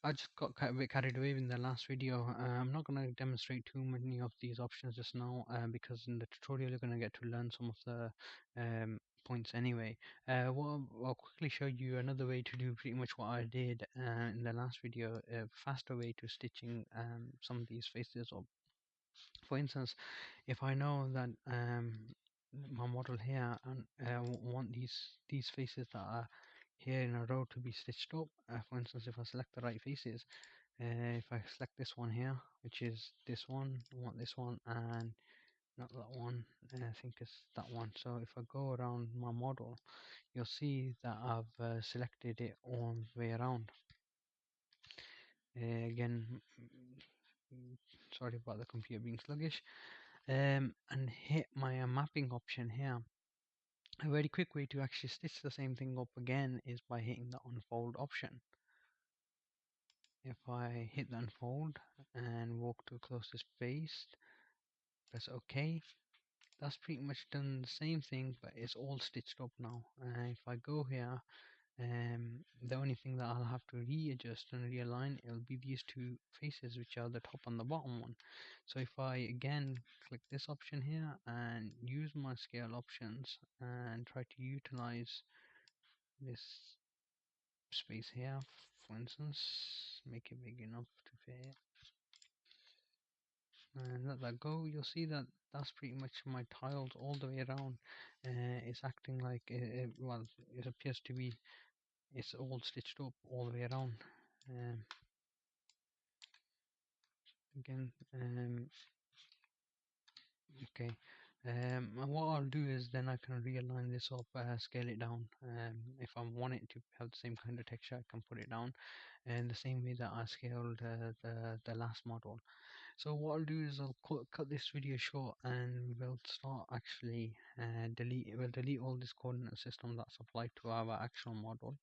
I just got a bit carried away in the last video. I'm not going to demonstrate too many of these options just now because in the tutorial you're going to get to learn some of the points anyway. I'll quickly show you another way to do pretty much what I did in the last video, a faster way to stitching some of these faces up. For instance, if I know that my model here and want these faces that are here in a row to be stitched up. For instance, if I select the right faces, if I select this one here, which is this one, I want this one and not that one, I think it's that one. So if I go around my model, you'll see that I've selected it all the way around. Again, sorry about the computer being sluggish. And hit my mapping option here. A very quick way to actually stitch the same thing up again is by hitting the unfold option. If I hit the unfold and walk to the closest face, press OK, that's pretty much done the same thing, but it's all stitched up now. If I go here, the only thing that I'll have to readjust and realign, it'll be these two faces, which are the top and the bottom one. So if I again click this option here and use my scale options and try to utilize this space here, for instance, make it big enough to fit, and let that go, you'll see that that's pretty much my tiles all the way around. It's acting like well, it appears to be, it's all stitched up all the way around. um, Again, okay. And what I'll do is then I can realign this up, scale it down. If I want it to have the same kind of texture, I can put it down in the same way that I scaled the last model. So what I'll do is I'll cut this video short and we'll start actually we'll delete all this coordinate system that's applied to our actual model.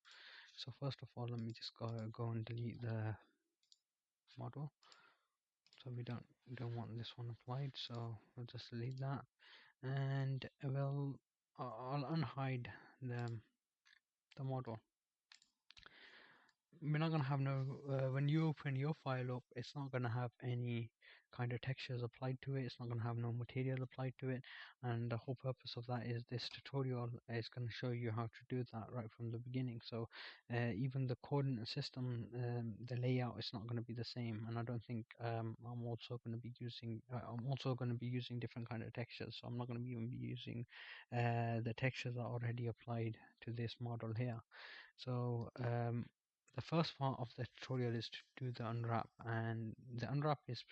So first of all, let me just go and delete the model. So we don't want this one applied, so we'll just delete that, and I'll unhide the model. We're not going to have no when you open your file up, it's not going to have any kind of textures applied to it, it's not going to have no material applied to it, and the whole purpose of that is this tutorial is going to show you how to do that right from the beginning. So even the coordinate system, the layout is not going to be the same, and I don't think I'm also going to be using different kind of textures, so I'm not going to even be using the textures that are already applied to this model here. So the first part of the tutorial is to do the unwrap, and the unwrap is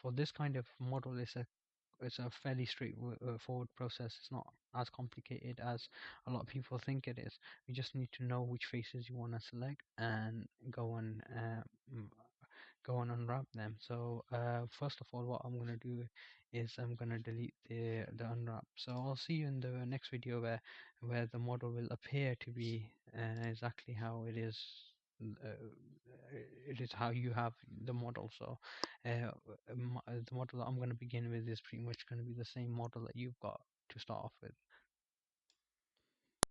for this kind of model is a fairly straightforward process. It's not as complicated as a lot of people think it is. You just need to know which faces you want to select and go and unwrap them. So first of all, what I'm going to do is I'm going to delete the unwrap. So I'll see you in the next video where the model will appear to be exactly how it is. It is how you have the model. So the model that I'm going to begin with is pretty much going to be the same model that you've got to start off with.